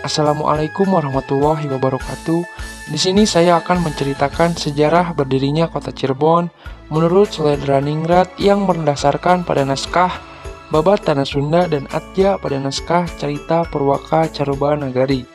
Assalamualaikum warahmatullahi wabarakatuh. Di sini saya akan menceritakan sejarah berdirinya kota Cirebon menurut Suledraningrat yang berdasarkan pada naskah Babat Tanah Sunda dan Atja pada naskah Carita Purwaka Caruban Nagari.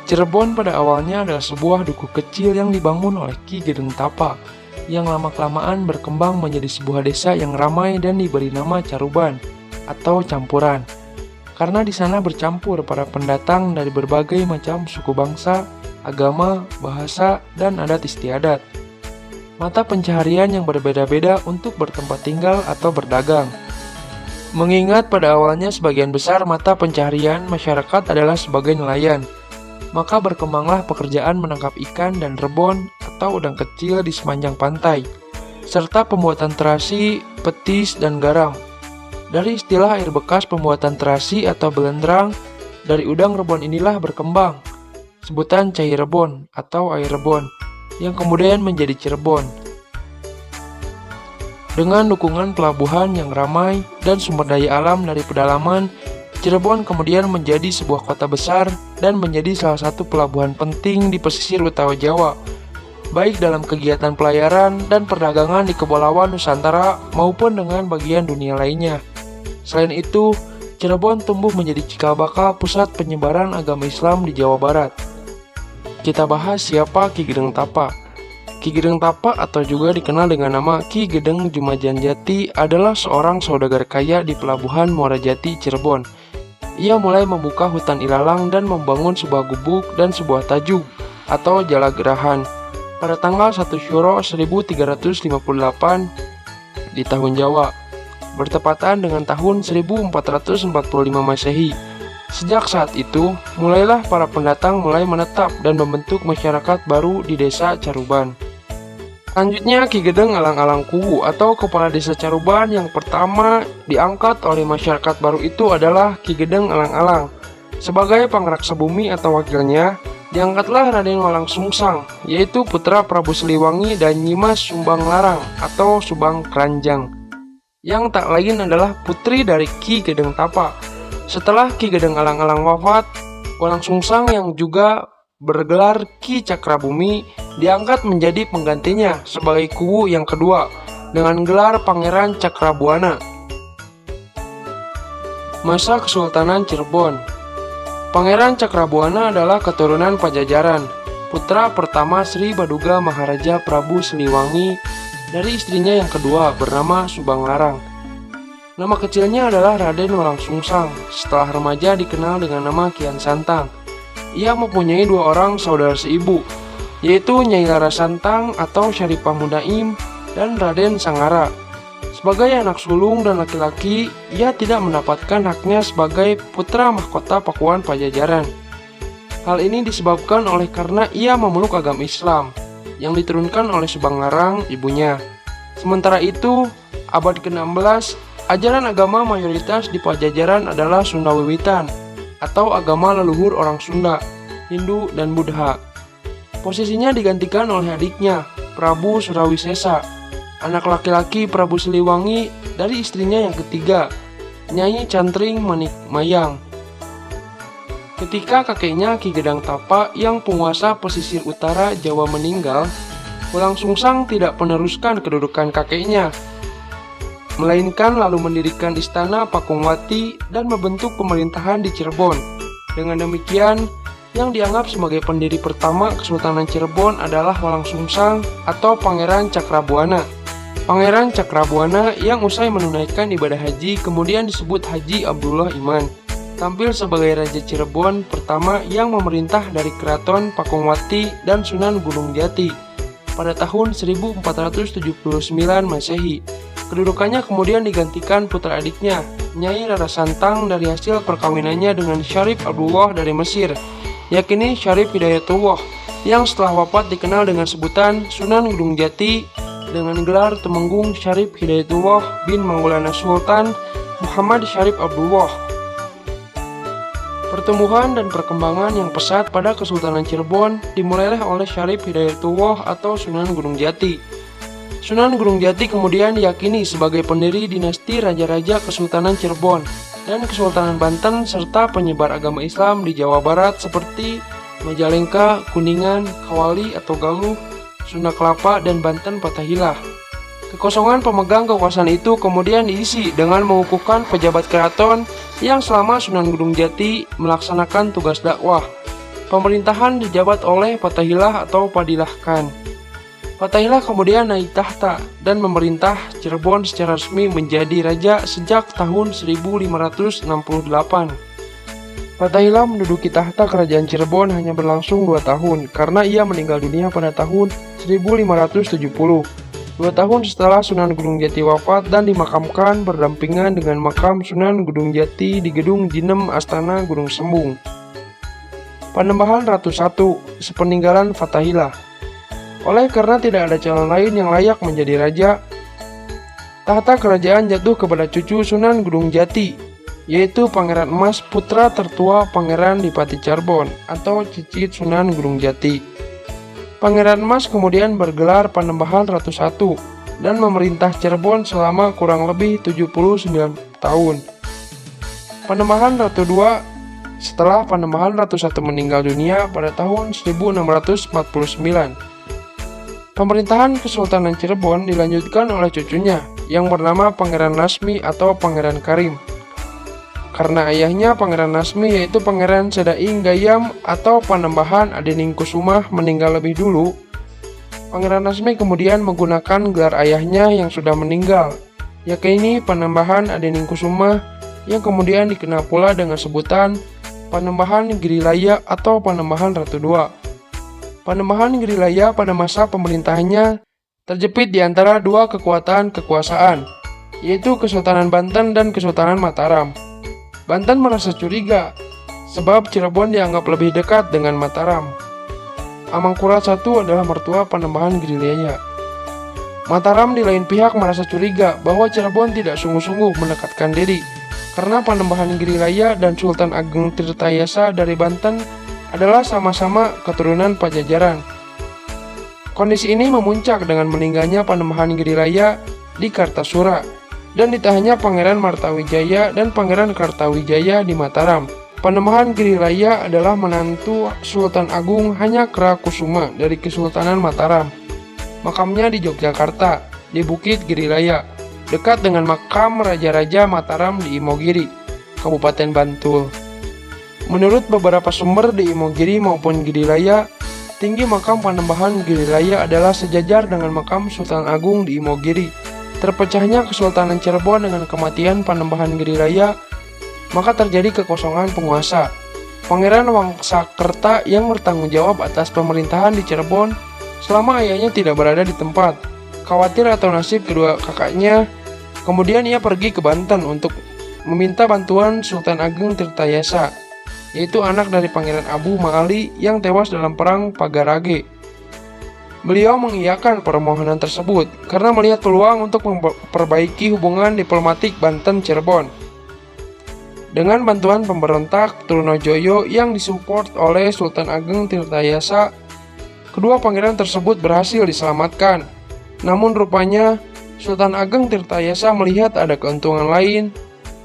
Cirebon pada awalnya adalah sebuah dukuh kecil yang dibangun oleh Ki Gedeng Tapa yang lama-kelamaan berkembang menjadi sebuah desa yang ramai dan diberi nama Caruban atau Campuran. Karena di sana bercampur para pendatang dari berbagai macam suku bangsa, agama, bahasa, dan adat istiadat. Mata pencaharian yang berbeda-beda untuk bertempat tinggal atau berdagang. Mengingat pada awalnya sebagian besar mata pencaharian masyarakat adalah sebagai nelayan, maka berkembanglah pekerjaan menangkap ikan dan rebon atau udang kecil di sepanjang pantai, serta pembuatan terasi, petis, dan garam. Dari istilah air bekas pembuatan terasi atau belendrang, dari udang rebon inilah berkembang sebutan cai rebon atau air rebon, yang kemudian menjadi Cirebon. Dengan dukungan pelabuhan yang ramai dan sumber daya alam dari pedalaman, Cirebon kemudian menjadi sebuah kota besar dan menjadi salah satu pelabuhan penting di pesisir utara Jawa, baik dalam kegiatan pelayaran dan perdagangan di Kepulauan Nusantara maupun dengan bagian dunia lainnya. Selain itu, Cirebon tumbuh menjadi cikal bakal pusat penyebaran agama Islam di Jawa Barat. Kita bahas siapa Ki Gedeng Tapa. Ki Gedeng Tapa atau juga dikenal dengan nama Ki Gedeng Jumajanjati adalah seorang saudagar kaya di pelabuhan Muarajati, Cirebon. Ia mulai membuka hutan ilalang dan membangun sebuah gubuk dan sebuah tajug atau jalagerahan pada tanggal 1 Syuro 1358 di tahun Jawa, bertepatan dengan tahun 1445 Masehi. Sejak saat itu, mulailah para pendatang mulai menetap dan membentuk masyarakat baru di desa Caruban. Selanjutnya, Ki Gedeng Alang-Alang Kuwu atau Kepala Desa Caruban yang pertama diangkat oleh masyarakat baru itu adalah Ki Gedeng Alang-Alang. Sebagai pangraksa bumi atau wakilnya, diangkatlah Raden Walang Sungsang, yaitu putra Prabu Siliwangi dan Nyimas Sumbang Larang atau Subang Keranjang, yang tak lain adalah putri dari Ki Gedeng Tapa. Setelah Ki Gedeng Alang-Alang wafat, Walang Sungsang yang juga bergelar Ki Cakrabumi diangkat menjadi penggantinya sebagai Kuwu yang kedua dengan gelar Pangeran Cakrabuana. Masa Kesultanan Cirebon. Pangeran Cakrabuana adalah keturunan Pajajaran, putra pertama Sri Baduga Maharaja Prabu Siliwangi dari istrinya yang kedua bernama Subang Larang. Nama kecilnya adalah Raden Walang Sungsang. Setelah remaja dikenal dengan nama Kian Santang. Ia mempunyai dua orang saudara seibu, yaitu Nyai Lara Santang atau Syarifah Mudaim dan Raden Sangara. Sebagai anak sulung dan laki-laki, ia tidak mendapatkan haknya sebagai putra mahkota Pakuan Pajajaran. Hal ini disebabkan oleh karena ia memeluk agama Islam yang diturunkan oleh Subang Larang, ibunya. Sementara itu, abad ke-16, ajaran agama mayoritas di Pajajaran adalah Sunda Wiwitan atau agama leluhur orang Sunda, Hindu, dan Buddha. Posisinya digantikan oleh adiknya, Prabu Surawisesa, anak laki-laki Prabu Siliwangi dari istrinya yang ketiga, Nyai Cantring Manikmayang. Ketika kakeknya Ki Gedeng Tapa yang penguasa pesisir utara Jawa meninggal, Walang Sungsang tidak meneruskan kedudukan kakeknya, melainkan lalu mendirikan istana Pakungwati dan membentuk pemerintahan di Cirebon. Dengan demikian, yang dianggap sebagai pendiri pertama Kesultanan Cirebon adalah Walang Sungsang atau Pangeran Cakrabuana. Pangeran Cakrabuana yang usai menunaikan ibadah haji kemudian disebut Haji Abdullah Iman, tampil sebagai Raja Cirebon pertama yang memerintah dari Keraton Pakungwati dan Sunan Gunung Jati pada tahun 1479 Masehi. Kedudukannya kemudian digantikan putra adiknya, Nyai Rara Santang dari hasil perkawinannya dengan Syarif Abdullah dari Mesir, yakni Syarif Hidayatullah, yang setelah wafat dikenal dengan sebutan Sunan Gunung Jati dengan gelar Temenggung Syarif Hidayatullah bin Maulana Sultan Muhammad Syarif Abdullah. Pertumbuhan dan perkembangan yang pesat pada Kesultanan Cirebon dimulailah oleh Syarif Hidayatullah atau Sunan Gunung Jati. Sunan Gunung Jati kemudian diyakini sebagai pendiri dinasti Raja-Raja Kesultanan Cirebon. dan Kesultanan Banten serta penyebar agama Islam di Jawa Barat seperti Majalengka, Kuningan, Kawali atau Galuh, Sunda Kelapa, dan Banten Fathahilah. Kekosongan pemegang kekuasaan itu kemudian diisi dengan mengukuhkan pejabat keraton yang selama Sunan Gunung Jati melaksanakan tugas dakwah. Pemerintahan dijabat oleh Fathahilah atau Fadilah Khan. Fathahilah kemudian naik tahta dan memerintah Cirebon secara resmi menjadi raja sejak tahun 1568. Fathahilah menduduki tahta kerajaan Cirebon hanya berlangsung 2 tahun karena ia meninggal dunia pada tahun 1570. 2 tahun setelah Sunan Gunung Jati wafat dan dimakamkan berdampingan dengan makam Sunan Gunung Jati di Gedung Jinem Astana Gunung Sembung. Panembahan Ratu I, sepeninggalan Fathahilah. Oleh karena tidak ada calon lain yang layak menjadi raja, tahta kerajaan jatuh kepada cucu Sunan Gunung Jati, yaitu Pangeran Emas, putra tertua Pangeran Dipati Cirebon atau cicit Sunan Gunung Jati. Pangeran Emas kemudian bergelar Panembahan Ratu I dan memerintah Cirebon selama kurang lebih 79 tahun. Panembahan Ratu II. Setelah Panembahan Ratu I meninggal dunia pada tahun 1649. Pemerintahan Kesultanan Cirebon dilanjutkan oleh cucunya yang bernama Pangeran Lasmi atau Pangeran Karim. Karena ayahnya Pangeran Lasmi yaitu Pangeran Sedaing Gayam atau Panembahan Adeningkusumah meninggal lebih dulu, Pangeran Lasmi kemudian menggunakan gelar ayahnya yang sudah meninggal, yakni Panembahan Adeningkusumah yang kemudian dikenal pula dengan sebutan Panembahan Girilaya atau Panembahan Ratu II. Panembahan Girilaya pada masa pemerintahannya terjepit di antara dua kekuatan kekuasaan, yaitu Kesultanan Banten dan Kesultanan Mataram. Banten merasa curiga, sebab Cirebon dianggap lebih dekat dengan Mataram. Amangkurat I adalah mertua Panembahan Girilaya. Mataram di lain pihak merasa curiga bahwa Cirebon tidak sungguh-sungguh mendekatkan diri, karena Panembahan Girilaya dan Sultan Agung Tirtayasa dari Banten adalah sama-sama keturunan Pajajaran. Kondisi ini memuncak dengan meninggalnya Panembahan Girilaya di Kartasura dan ditahannya Pangeran Martawijaya dan Pangeran Kartawijaya di Mataram. Panembahan Girilaya adalah menantu Sultan Agung Hanyakra-Kusuma dari Kesultanan Mataram. Makamnya di Yogyakarta, di Bukit Girilaya, dekat dengan makam Raja-Raja Mataram di Imogiri, Kabupaten Bantul. Menurut beberapa sumber di Imogiri maupun Girilaya, tinggi makam Panembahan Girilaya adalah sejajar dengan makam Sultan Agung di Imogiri. Terpecahnya Kesultanan Cirebon dengan kematian Panembahan Girilaya, maka terjadi kekosongan penguasa. Pangeran Wangsakerta yang bertanggung jawab atas pemerintahan di Cirebon selama ayahnya tidak berada di tempat. Khawatir atau nasib kedua kakaknya, kemudian ia pergi ke Banten untuk meminta bantuan Sultan Agung Tirtayasa, yaitu anak dari Pangeran Abu Maali yang tewas dalam perang Pagarage. Beliau mengiyakan permohonan tersebut karena melihat peluang untuk memperbaiki hubungan diplomatik Banten-Cirebon. Dengan bantuan pemberontak Trunojoyo yang disupport oleh Sultan Agung Tirtayasa, kedua pangeran tersebut berhasil diselamatkan. Namun rupanya Sultan Agung Tirtayasa melihat ada keuntungan lain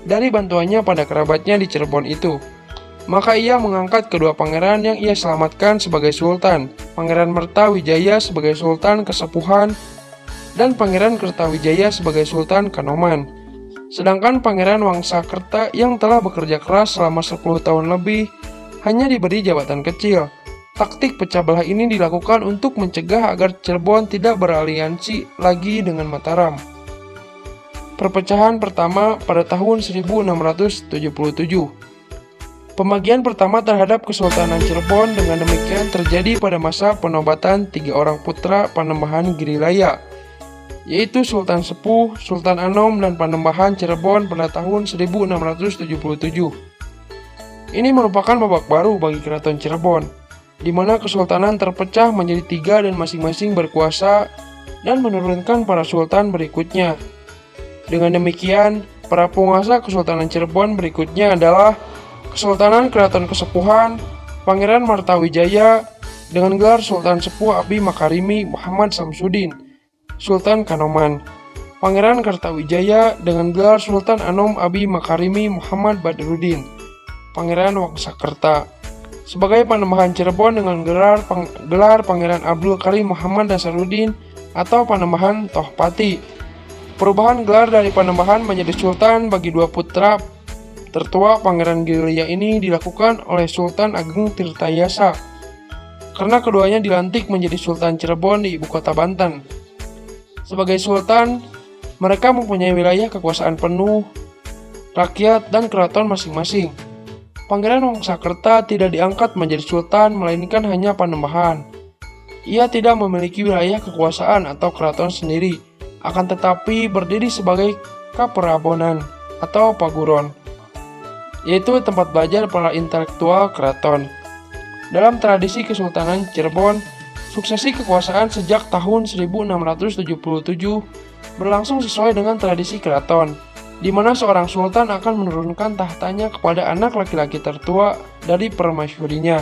dari bantuannya pada kerabatnya di Cirebon itu. Maka ia mengangkat kedua pangeran yang ia selamatkan sebagai sultan, Pangeran Mertawijaya sebagai sultan kesepuhan, dan Pangeran Kertawijaya sebagai sultan Kanoman. Sedangkan Pangeran Wangsakerta yang telah bekerja keras selama 10 tahun lebih hanya diberi jabatan kecil. Taktik pecah belah ini dilakukan untuk mencegah agar Cirebon tidak beraliansi lagi dengan Mataram. Perpecahan pertama pada tahun 1677. Pembagian pertama terhadap Kesultanan Cirebon dengan demikian terjadi pada masa penobatan 3 orang putra Panembahan Girilaya, yaitu Sultan Sepuh, Sultan Anom, dan Panembahan Cirebon pada tahun 1677. Ini merupakan babak baru bagi Keraton Cirebon, di mana kesultanan terpecah menjadi 3 dan masing-masing berkuasa dan menurunkan para sultan berikutnya. Dengan demikian, para penguasa Kesultanan Cirebon berikutnya adalah Kesultanan Keraton Kesepuhan Pangeran Martawijaya dengan gelar Sultan Sepuh Abi Makarimi Muhammad Samsudin, Sultan Kanoman. Pangeran Kartawijaya dengan gelar Sultan Anom Abi Makarimi Muhammad Badruddin, Pangeran Wangsakerta. Sebagai Panembahan Cirebon dengan gelar Pangeran Abdul Karim Muhammad Nasaruddin atau Panembahan Tohpati. Perubahan gelar dari Panembahan menjadi Sultan bagi dua putra tertua Pangeran Gilia ini dilakukan oleh Sultan Agung Tirtayasa, karena keduanya dilantik menjadi Sultan Cirebon di ibu kota Banten. Sebagai Sultan, mereka mempunyai wilayah kekuasaan penuh, rakyat, dan keraton masing-masing. Pangeran Wangsakerta tidak diangkat menjadi Sultan, melainkan hanya Panembahan. Ia tidak memiliki wilayah kekuasaan atau keraton sendiri, akan tetapi berdiri sebagai Kaperabonan atau Paguron, yaitu tempat belajar para intelektual keraton. Dalam tradisi Kesultanan Cirebon, suksesi kekuasaan sejak tahun 1677 berlangsung sesuai dengan tradisi keraton, di mana seorang sultan akan menurunkan tahtanya kepada anak laki-laki tertua dari permaisurinya.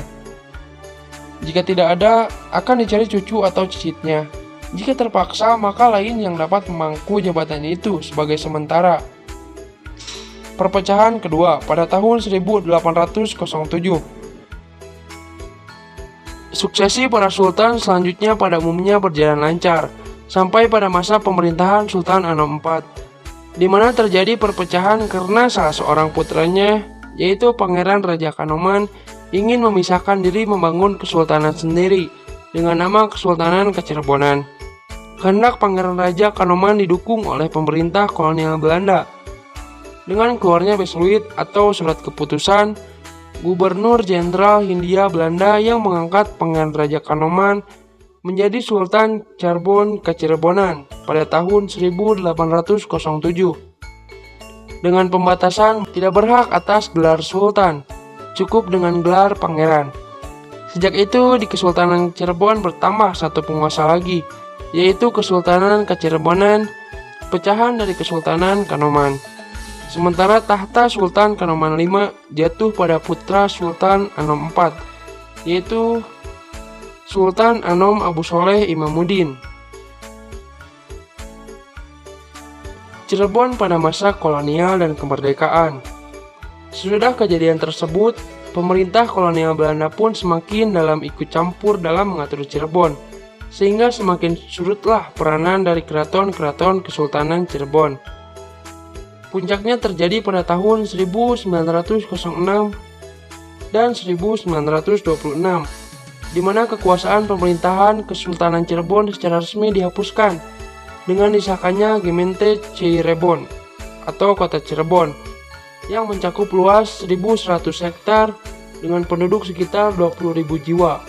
Jika tidak ada, akan dicari cucu atau cicitnya. Jika terpaksa, maka lain yang dapat memangku jabatan itu sebagai sementara. Perpecahan kedua pada tahun 1807. Suksesi para sultan selanjutnya pada umumnya berjalan lancar, sampai pada masa pemerintahan Sultan Anom IV, di mana terjadi perpecahan karena salah seorang putranya, yaitu Pangeran Raja Kanoman, ingin memisahkan diri membangun kesultanan sendiri dengan nama Kesultanan Kacirebonan. Kehendak Pangeran Raja Kanoman didukung oleh pemerintah kolonial Belanda. Dengan keluarnya Besluit atau surat keputusan Gubernur Jenderal Hindia Belanda yang mengangkat Pangeran Raja Kanoman menjadi Sultan Cirebon Kacirebonan pada tahun 1807, dengan pembatasan tidak berhak atas gelar Sultan, cukup dengan gelar Pangeran. Sejak itu di Kesultanan Cirebon bertambah satu penguasa lagi, yaitu Kesultanan Kacirebonan, pecahan dari Kesultanan Kanoman. Sementara tahta Sultan Kanoman V jatuh pada putra Sultan Anom IV, yaitu Sultan Anom Abu Soleh Imamuddin. Cirebon pada masa kolonial dan kemerdekaan. Sesudah kejadian tersebut, pemerintah kolonial Belanda pun semakin dalam ikut campur dalam mengatur Cirebon, sehingga semakin surutlah peranan dari keraton-keraton Kesultanan Cirebon. Puncaknya terjadi pada tahun 1906 dan 1926, di mana kekuasaan pemerintahan Kesultanan Cirebon secara resmi dihapuskan dengan disahkannya Gemeente Cirebon atau Kota Cirebon yang mencakup luas 1.100 hektar dengan penduduk sekitar 20.000 jiwa.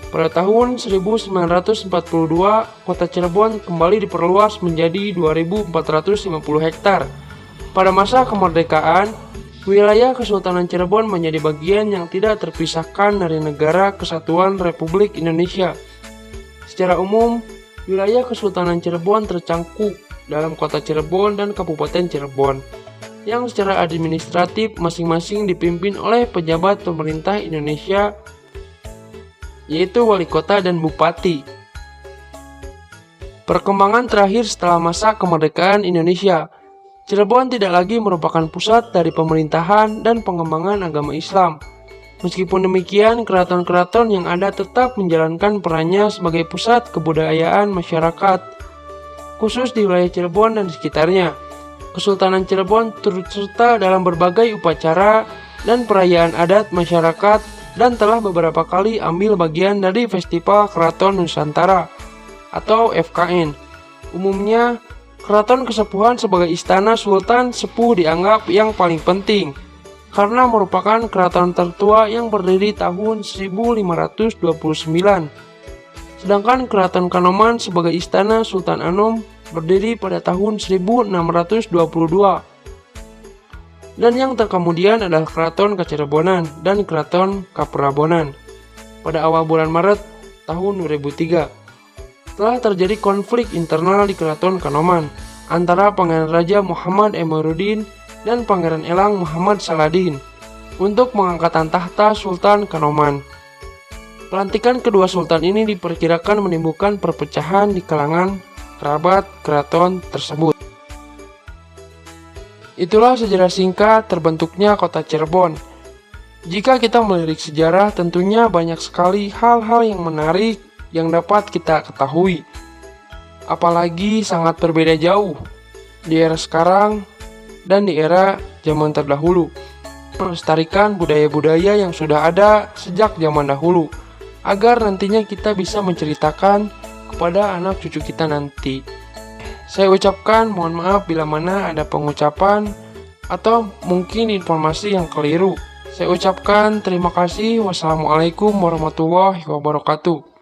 Pada tahun 1942, Kota Cirebon kembali diperluas menjadi 2.450 hektar. Pada masa kemerdekaan, wilayah Kesultanan Cirebon menjadi bagian yang tidak terpisahkan dari Negara Kesatuan Republik Indonesia. Secara umum, wilayah Kesultanan Cirebon tercangkup dalam Kota Cirebon dan Kabupaten Cirebon, yang secara administratif masing-masing dipimpin oleh pejabat pemerintah Indonesia, yaitu wali kota dan bupati. Perkembangan terakhir setelah masa kemerdekaan Indonesia, Cirebon tidak lagi merupakan pusat dari pemerintahan dan pengembangan agama Islam. Meskipun demikian, keraton-keraton yang ada tetap menjalankan perannya sebagai pusat kebudayaan masyarakat, khusus di wilayah Cirebon dan sekitarnya. Kesultanan Cirebon turut serta dalam berbagai upacara dan perayaan adat masyarakat dan telah beberapa kali ambil bagian dari Festival Keraton Nusantara atau FKN. Umumnya, Keraton Kesepuhan sebagai istana Sultan Sepuh dianggap yang paling penting, karena merupakan keraton tertua yang berdiri tahun 1529. Sedangkan Keraton Kanoman sebagai istana Sultan Anom berdiri pada tahun 1622. Dan yang terkemudian adalah Keraton Kacirebonan dan Keraton Kaperabonan. Pada awal bulan Maret tahun 2003, telah terjadi konflik internal di Keraton Kanoman antara Pangeran Raja Muhammad Emiruddin dan Pangeran Elang Muhammad Saladin untuk pengangkatan tahta Sultan Kanoman. Pelantikan kedua sultan ini diperkirakan menimbulkan perpecahan di kalangan kerabat keraton tersebut. Itulah sejarah singkat terbentuknya kota Cirebon. Jika kita melirik sejarah, tentunya banyak sekali hal-hal yang menarik yang dapat kita ketahui. Apalagi sangat berbeda jauh di era sekarang dan di era zaman terdahulu. Melestarikan budaya-budaya yang sudah ada sejak zaman dahulu, agar nantinya kita bisa menceritakan kepada anak cucu kita nanti. Saya ucapkan mohon maaf bila mana ada pengucapan atau mungkin informasi yang keliru. Saya ucapkan terima kasih. Wassalamualaikum warahmatullahi wabarakatuh.